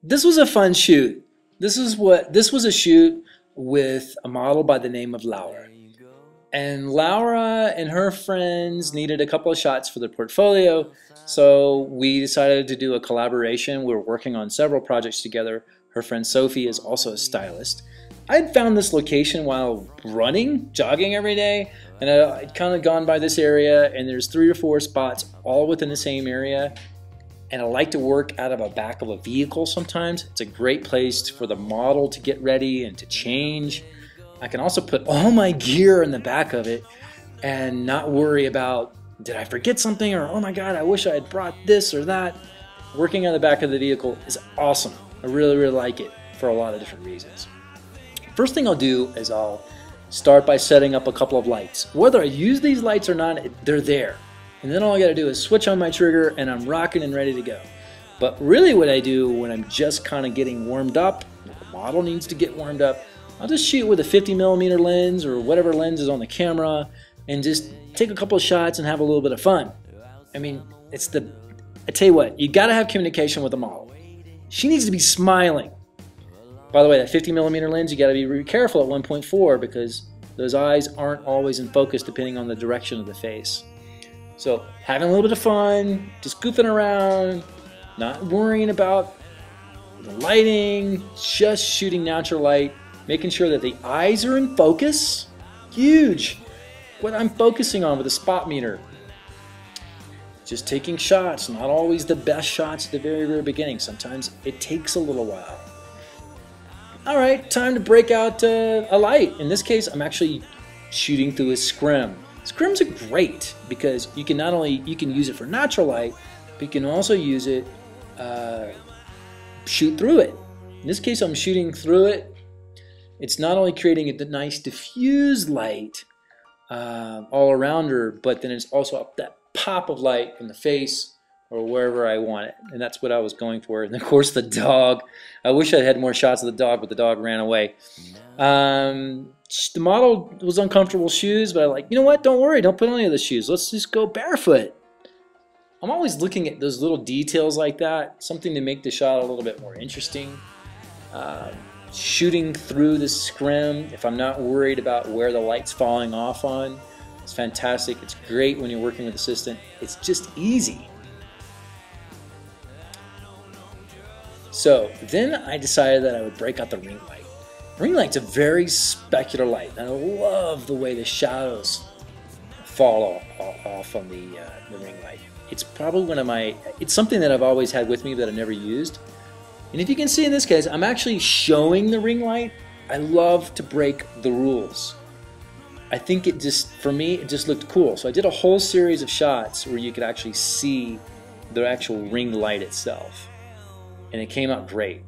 This was a fun shoot. This was a shoot with a model by the name of Laura. And Laura and her friends needed a couple of shots for their portfolio, so we decided to do a collaboration. We were working on several projects together. Her friend Sophie is also a stylist. I had found this location while running, jogging every day, and I'd kind of gone by this area, and there's 3 or 4 spots all within the same area. And I like to work out of the back of a vehicle sometimes. It's a great place for the model to get ready and to change. I can also put all my gear in the back of it and not worry about, did I forget something, or oh my god, I wish I had brought this or that. Working on the back of the vehicle is awesome. I really, really like it for a lot of different reasons. First thing I'll do is I'll start by setting up a couple of lights. Whether I use these lights or not, they're there. And then all I gotta do is switch on my trigger and I'm rocking and ready to go. But really what I do when I'm just kind of getting warmed up, the model needs to get warmed up, I'll just shoot with a 50mm lens or whatever lens is on the camera and just take a couple of shots and have a little bit of fun. I mean, I tell you what, you gotta have communication with the model. She needs to be smiling. By the way, that 50mm lens, you gotta be really careful at 1.4 because those eyes aren't always in focus depending on the direction of the face. So having a little bit of fun, just goofing around, not worrying about the lighting, just shooting natural light, making sure that the eyes are in focus. Huge. What I'm focusing on with the spot meter. Just taking shots, not always the best shots at the very, very beginning. Sometimes it takes a little while. All right, time to break out a light. In this case, I'm actually shooting through a scrim. Scrims are great because you can use it for natural light, but you can also use it, shoot through it. In this case, I'm shooting through it. It's not only creating a nice diffused light all around her, but then it's also up that pop of light from the face or wherever I want it. And that's what I was going for. And of course the dog. I wish I had more shots of the dog, but the dog ran away. The model was uncomfortable shoes, but I'm like, you know what? Don't worry. Don't put on any of the shoes. Let's just go barefoot. I'm always looking at those little details like that, something to make the shot a little bit more interesting. Shooting through the scrim, if I'm not worried about where the light's falling off on, it's fantastic. It's great when you're working with assistant. It's just easy. So then I decided that I would break out the ring light. Ring light's a very specular light. And I love the way the shadows fall off on the ring light. It's probably it's something that I've always had with me that I've never used. And if you can see in this case, I'm actually showing the ring light. I love to break the rules. I think for me, it just looked cool. So I did a whole series of shots where you could actually see the actual ring light itself. And it came out great.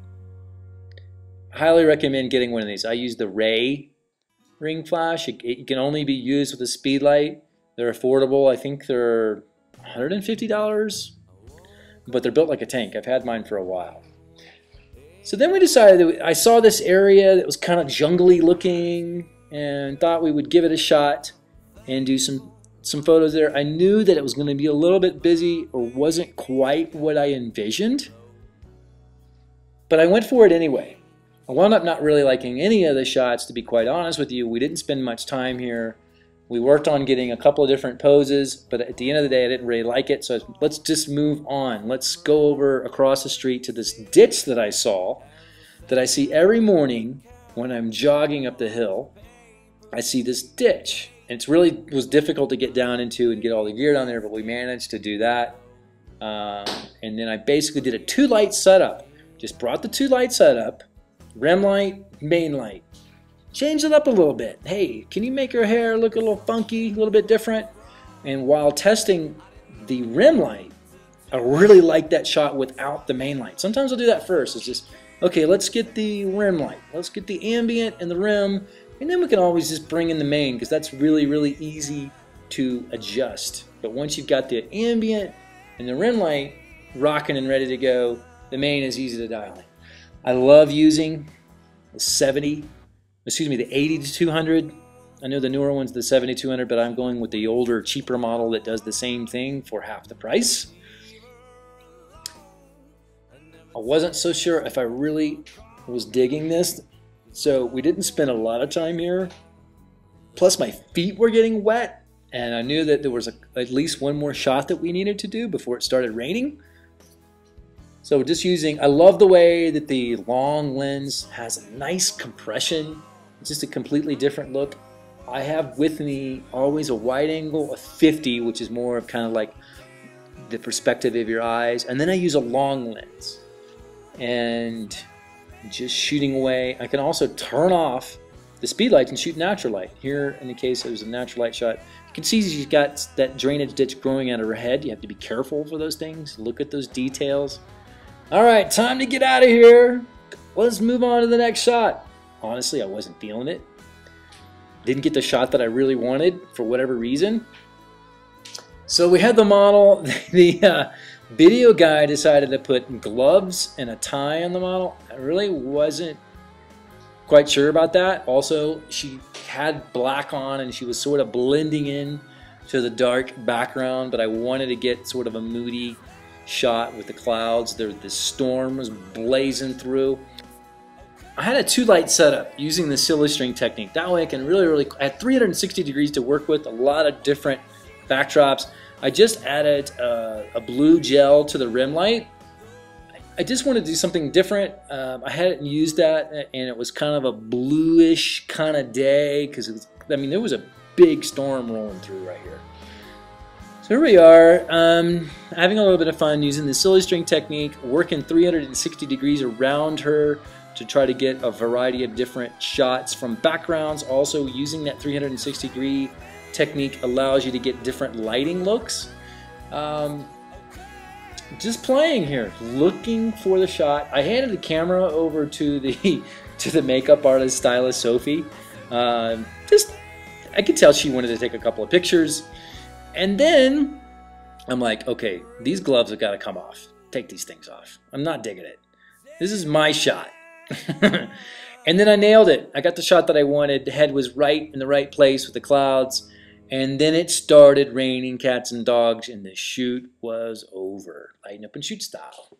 Highly recommend getting one of these. I use the Ray ring flash. It can only be used with a speed light. They're affordable. I think they're $150, but they're built like a tank. I've had mine for a while. So then we decided that I saw this area that was kind of jungly looking and thought we would give it a shot and do some photos there. I knew that it was going to be a little bit busy or wasn't quite what I envisioned, but I went for it anyway. I wound up not really liking any of the shots, to be quite honest with you. We didn't spend much time here. We worked on getting a couple of different poses, but at the end of the day, I didn't really like it, so let's just move on. Let's go over across the street to this ditch that I saw, that I see every morning when I'm jogging up the hill. I see this ditch. And it really was difficult to get down into and get all the gear down there, but we managed to do that. And then I basically did a 2-light setup. Just brought the 2-light setup, rim light, main light. Change it up a little bit. Hey, can you make her hair look a little funky, a little bit different? And while testing the rim light, I really like that shot without the main light. Sometimes I'll do that first. It's just, okay, let's get the rim light. Let's get the ambient and the rim, and then we can always just bring in the main, because that's really, really easy to adjust. But once you've got the ambient and the rim light rocking and ready to go, the main is easy to dial in. I love using the 80 to 200. I know the newer one's the 7200, but I'm going with the older, cheaper model that does the same thing for half the price. I wasn't so sure if I really was digging this, so we didn't spend a lot of time here. Plus my feet were getting wet, and I knew that there was at least one more shot that we needed to do before it started raining. So just using, I love the way that the long lens has a nice compression. It's just a completely different look. I have with me always a wide angle of 50, which is more of kind of like the perspective of your eyes. And then I use a long lens. And just shooting away. I can also turn off the speed lights and shoot natural light. Here in the case it was a natural light shot. You can see she's got that drainage ditch growing out of her head. You have to be careful for those things. Look at those details. Alright, time to get out of here. Let's move on to the next shot. Honestly, I wasn't feeling it. Didn't get the shot that I really wanted for whatever reason. So we had the model. The video guy decided to put gloves and a tie on the model. I really wasn't quite sure about that. Also, she had black on and she was sort of blending in to the dark background, but I wanted to get sort of a moody shot with the clouds. The storm was blazing through. I had a 2-light setup using the silly string technique. That way I can really, I had 360 degrees to work with, a lot of different backdrops. I just added a blue gel to the rim light. I just wanted to do something different. I hadn't used that, and it was kind of a bluish kind of day because I mean, there was a big storm rolling through right here. So here we are, having a little bit of fun using the silly string technique, working 360 degrees around her to try to get a variety of different shots from backgrounds. Also, using that 360 degree technique allows you to get different lighting looks. Just playing here, looking for the shot. I handed the camera over to the makeup artist, stylist Sophie. I could tell she wanted to take a couple of pictures. And then I'm like, okay, these gloves have got to come off. Take these things off. I'm not digging it. This is my shot. And then I nailed it. I got the shot that I wanted. The head was right in the right place with the clouds. And then it started raining cats and dogs, and the shoot was over. Lighten up and shoot style.